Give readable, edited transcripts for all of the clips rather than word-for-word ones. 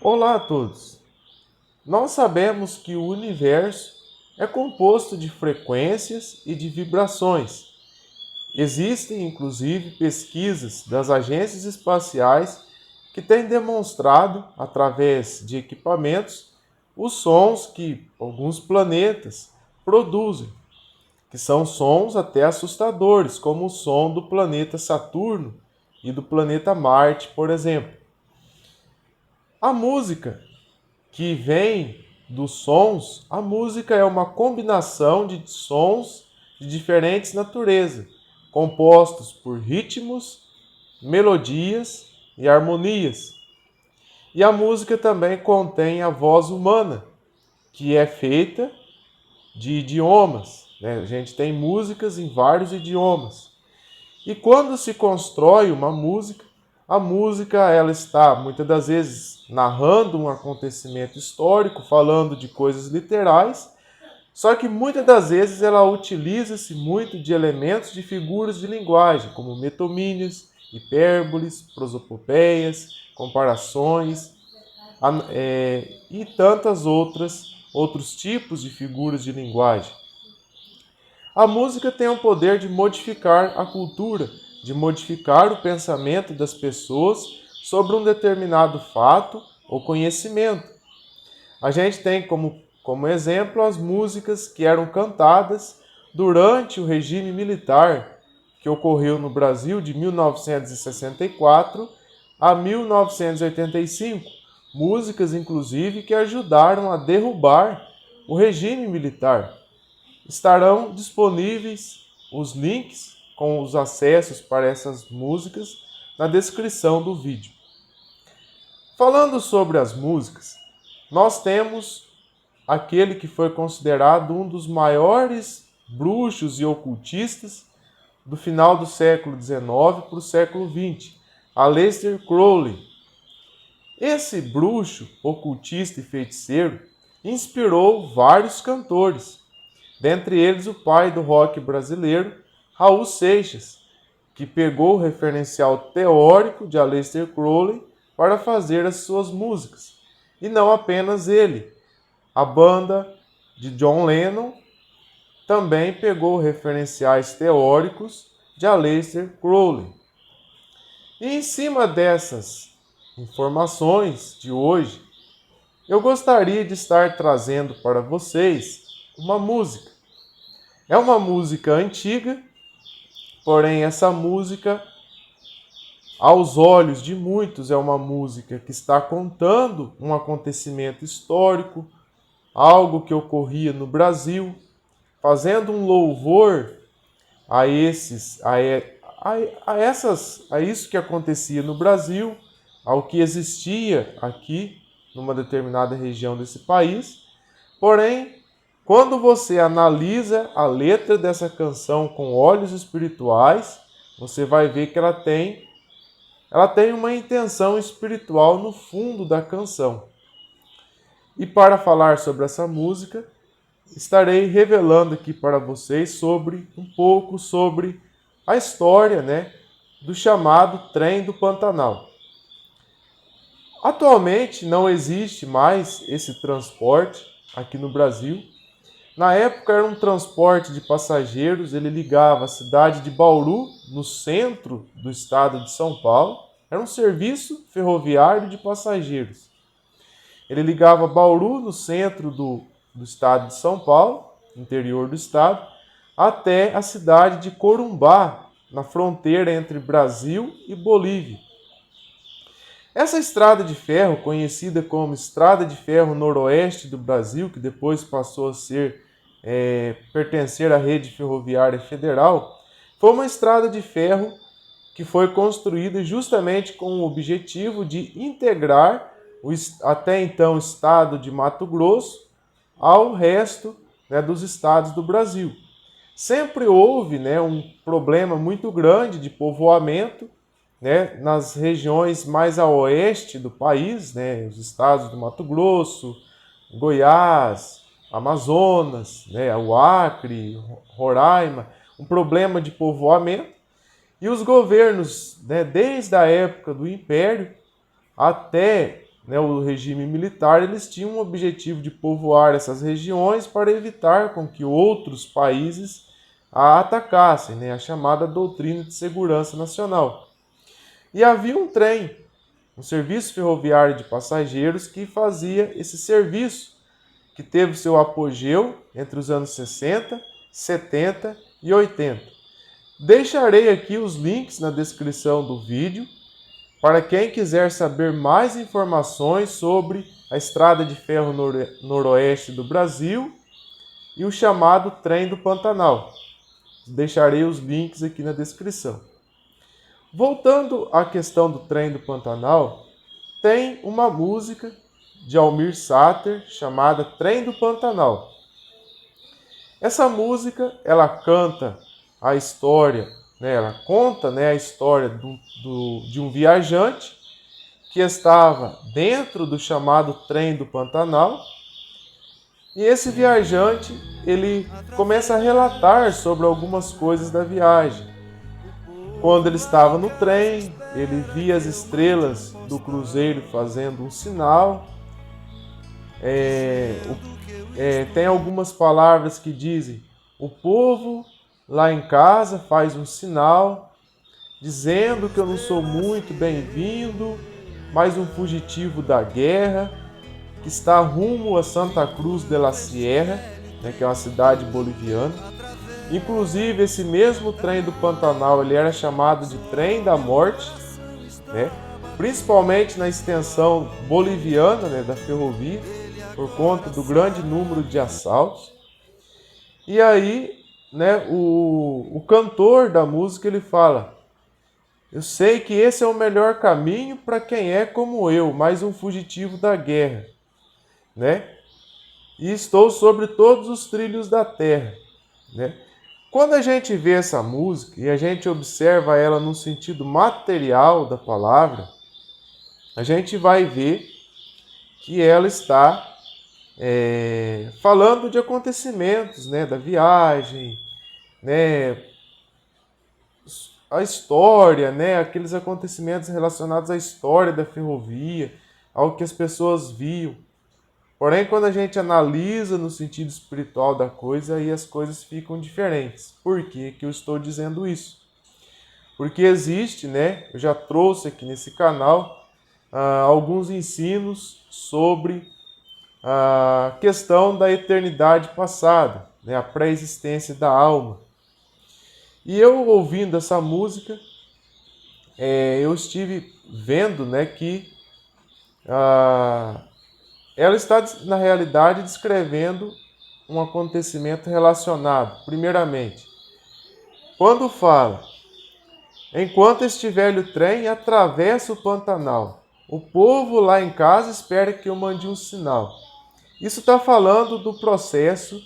Olá a todos! Nós sabemos que o universo é composto de frequências e de vibrações. Existem, inclusive, pesquisas das agências espaciais que têm demonstrado, através de equipamentos, os sons que alguns planetas produzem, que são sons até assustadores, como o som do planeta Saturno e do planeta Marte, por exemplo. A música que vem dos sons, a música é uma combinação de sons de diferentes naturezas, compostos por ritmos, melodias e harmonias. E a música também contém a voz humana, que é feita de idiomas, né? A gente tem músicas em vários idiomas. E quando se constrói uma música, a música ela está muitas das vezes narrando um acontecimento histórico, falando de coisas literais, só que muitas das vezes ela utiliza-se muito de elementos de figuras de linguagem, como metonímias, hipérboles, prosopopeias, comparações e tantas outros tipos de figuras de linguagem. A música tem o poder de modificar a cultura, de modificar o pensamento das pessoas sobre um determinado fato ou conhecimento. A gente tem como exemplo as músicas que eram cantadas durante o regime militar, que ocorreu no Brasil de 1964 a 1985. Músicas, inclusive, que ajudaram a derrubar o regime militar. Estarão disponíveis os links com os acessos para essas músicas na descrição do vídeo. Falando sobre as músicas, nós temos aquele que foi considerado um dos maiores bruxos e ocultistas do final do século XIX para o século XX, Aleister Crowley. Esse bruxo, ocultista e feiticeiro inspirou vários cantores, dentre eles o pai do rock brasileiro, Raul Seixas, que pegou o referencial teórico de Aleister Crowley para fazer as suas músicas. E não apenas ele. A banda de John Lennon também pegou referenciais teóricos de Aleister Crowley. E em cima dessas informações de hoje, eu gostaria de estar trazendo para vocês uma música. É uma música antiga, porém essa música, aos olhos de muitos, é uma música que está contando um acontecimento histórico, algo que ocorria no Brasil, fazendo um louvor a isso que acontecia no Brasil, ao que existia aqui numa determinada região desse país. Porém, quando você analisa a letra dessa canção com olhos espirituais, você vai ver que ela tem uma intenção espiritual no fundo da canção. E para falar sobre essa música, estarei revelando aqui para vocês um pouco sobre a história, do chamado Trem do Pantanal. Atualmente não existe mais esse transporte aqui no Brasil. Na época era um transporte de passageiros, ele ligava a cidade de Bauru, no centro do estado de São Paulo. Era um serviço ferroviário de passageiros. Ele ligava Bauru, no centro do estado de São Paulo, interior do estado, até a cidade de Corumbá, na fronteira entre Brasil e Bolívia. Essa estrada de ferro, conhecida como Estrada de Ferro Noroeste do Brasil, que depois passou a pertencer à rede ferroviária federal, foi uma estrada de ferro que foi construída justamente com o objetivo de integrar o até então estado de Mato Grosso ao resto dos estados do Brasil. Sempre houve um problema muito grande de povoamento nas regiões mais a oeste do país, os estados do Mato Grosso, Goiás, Amazonas, o Acre, Roraima, um problema de povoamento. E os governos, desde a época do Império até né, o regime militar, eles tinham o objetivo de povoar essas regiões para evitar com que outros países a atacassem, né, a chamada doutrina de segurança nacional. E havia um trem, um serviço ferroviário de passageiros que fazia esse serviço, que teve seu apogeu entre os anos 60, 70 e 80. Deixarei aqui os links na descrição do vídeo para quem quiser saber mais informações sobre a Estrada de Ferro Noroeste do Brasil e o chamado Trem do Pantanal. Deixarei os links aqui na descrição. Voltando à questão do Trem do Pantanal, tem uma música de Almir Sater chamada Trem do Pantanal. Essa música, ela canta a história, né, ela conta, né, a história de um viajante que estava dentro do chamado Trem do Pantanal. E esse viajante, ele começa a relatar sobre algumas coisas da viagem. Quando ele estava no trem, ele via as estrelas do cruzeiro fazendo um sinal. Tem algumas palavras que dizem: o povo lá em casa faz um sinal, dizendo que eu não sou muito bem-vindo, mas um fugitivo da guerra, que está rumo a Santa Cruz de la Sierra, né, que é uma cidade boliviana. Inclusive, esse mesmo trem do Pantanal, ele era chamado de Trem da Morte, né, principalmente na extensão boliviana, né, da ferrovia, por conta do grande número de assaltos. E aí, né, o cantor da música, ele fala: eu sei que esse é o melhor caminho para quem é como eu, mais um fugitivo da guerra, né? E estou sobre todos os trilhos da terra, né? Quando a gente vê essa música e a gente observa ela no sentido material da palavra, a gente vai ver que ela está falando de acontecimentos, né, da viagem, né, a história, né, aqueles acontecimentos relacionados à história da ferrovia, ao que as pessoas viam. Porém, quando a gente analisa no sentido espiritual da coisa, aí as coisas ficam diferentes. Por que que eu estou dizendo isso? Porque existe, né, eu já trouxe aqui nesse canal alguns ensinos sobre a questão da eternidade passada, né, a pré-existência da alma. E eu, ouvindo essa música, eu estive vendo, né, que ela está, na realidade, descrevendo um acontecimento relacionado. Primeiramente, quando fala: enquanto este velho trem atravessa o Pantanal, o povo lá em casa espera que eu mande um sinal. Isso está falando do processo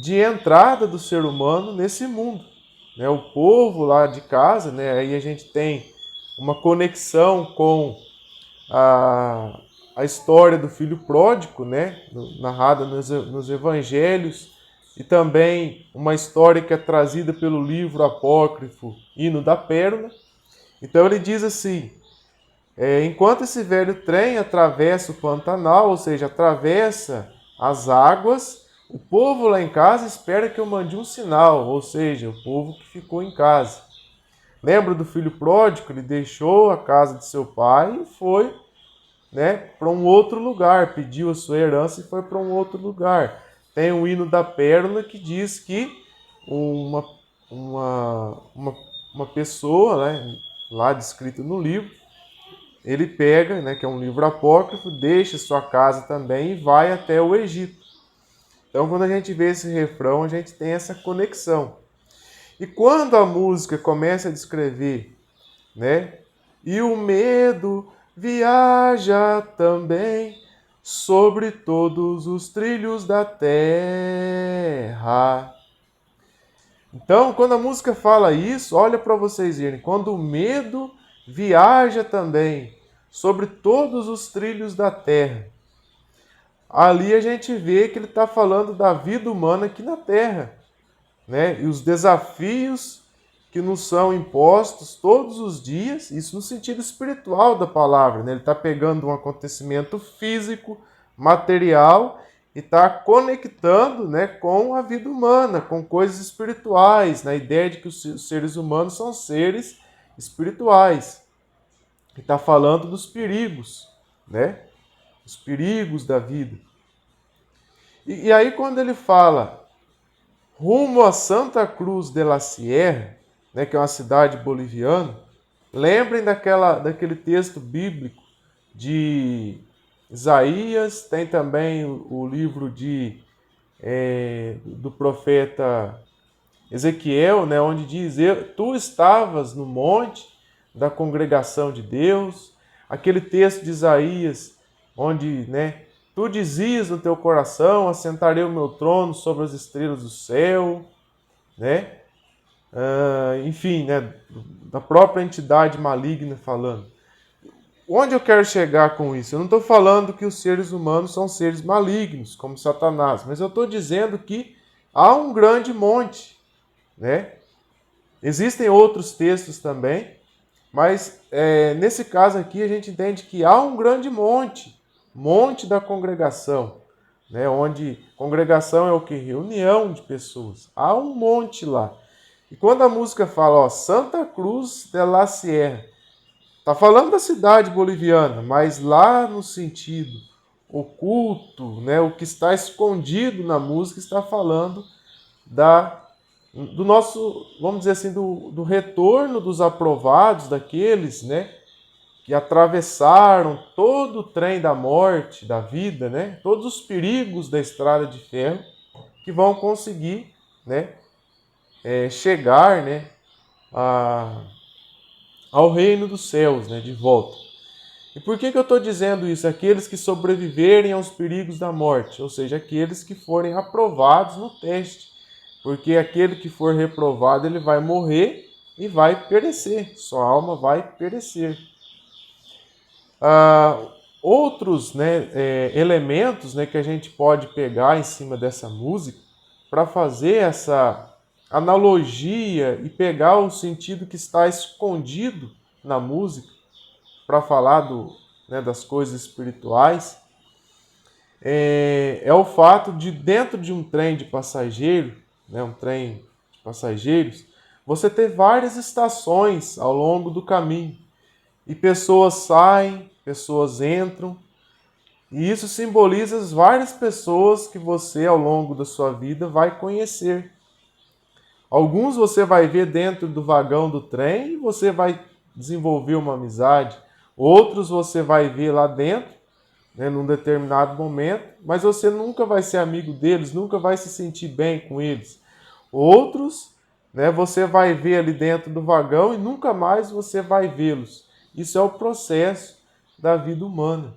de entrada do ser humano nesse mundo, né? O povo lá de casa, né? Aí a gente tem uma conexão com a história do filho pródigo, né? Narrada nos evangelhos, e também uma história que é trazida pelo livro apócrifo Hino da Pérola. Então ele diz assim: enquanto esse velho trem atravessa o Pantanal, ou seja, atravessa as águas, o povo lá em casa espera que eu mande um sinal, ou seja, o povo que ficou em casa. Lembra do filho pródigo? Ele deixou a casa de seu pai e foi, né, para um outro lugar, pediu a sua herança e foi para um outro lugar. Tem o Hino da Pérola que diz que uma pessoa, né, lá descrito no livro, ele pega, né, que é um livro apócrifo, deixa sua casa também e vai até o Egito. Então, quando a gente vê esse refrão, a gente tem essa conexão. E quando a música começa a descrever, né, e o medo viaja também sobre todos os trilhos da terra. Então, quando a música fala isso, olha para vocês verem, quando o medo viaja também sobre todos os trilhos da terra. Ali a gente vê que ele está falando da vida humana aqui na terra, né? E os desafios que nos são impostos todos os dias, isso no sentido espiritual da palavra, né? Ele está pegando um acontecimento físico, material, e está conectando, né, com a vida humana, com coisas espirituais, na ideia de que os seres humanos são seres espirituais. E está falando dos perigos, né? Os perigos da vida. E aí quando ele fala rumo a Santa Cruz de la Sierra, né, que é uma cidade boliviana, lembrem daquele texto bíblico de Isaías, tem também o livro do profeta Ezequiel, né, onde diz, tu estavas no monte da congregação de Deus, aquele texto de Isaías, onde, né, tu dizias no teu coração, assentarei o meu trono sobre as estrelas do céu, né? Enfim, né, da própria entidade maligna falando. Onde eu quero chegar com isso? Eu não estou falando que os seres humanos são seres malignos, como Satanás, mas eu estou dizendo que há um grande monte, né? Existem outros textos também, mas nesse caso aqui a gente entende que há um grande monte da congregação, né? Onde congregação é o que? Reunião de pessoas. Há um monte lá. E quando a música fala, ó, Santa Cruz de la Sierra, está falando da cidade boliviana, mas lá no sentido oculto, né, o que está escondido na música está falando do nosso, vamos dizer assim, do retorno dos aprovados, daqueles, né, que atravessaram todo o trem da morte, da vida, né, todos os perigos da estrada de ferro, que vão conseguir, né, chegar, né, ao reino dos céus, né, de volta. E por que eu estou dizendo isso? Aqueles que sobreviverem aos perigos da morte, ou seja, aqueles que forem aprovados no teste. Porque aquele que for reprovado, ele vai morrer e vai perecer, sua alma vai perecer. Outros, né, elementos, né, que a gente pode pegar em cima dessa música para fazer essa analogia e pegar o sentido que está escondido na música para falar das coisas espirituais, é o fato de dentro de um trem de passageiro, né, um trem de passageiros, você ter várias estações ao longo do caminho. E pessoas saem, pessoas entram, e isso simboliza as várias pessoas que você, ao longo da sua vida, vai conhecer. Alguns você vai ver dentro do vagão do trem e você vai desenvolver uma amizade. Outros você vai ver lá dentro, né, num determinado momento, mas você nunca vai ser amigo deles, nunca vai se sentir bem com eles. Outros, né, você vai ver ali dentro do vagão e nunca mais você vai vê-los. Isso é o processo da vida humana.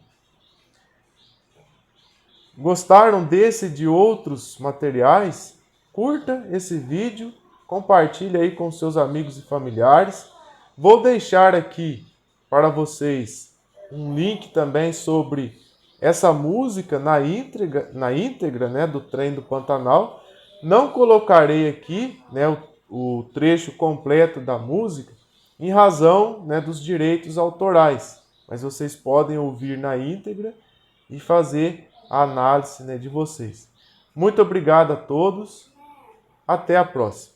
Gostaram desse e de outros materiais? Curta esse vídeo, compartilhe aí com seus amigos e familiares. Vou deixar aqui para vocês um link também sobre essa música na íntegra, né, do Trem do Pantanal. Não colocarei aqui, né, o trecho completo da música em razão, né, dos direitos autorais, mas vocês podem ouvir na íntegra e fazer a análise, né, de vocês. Muito obrigado a todos. Até a próxima.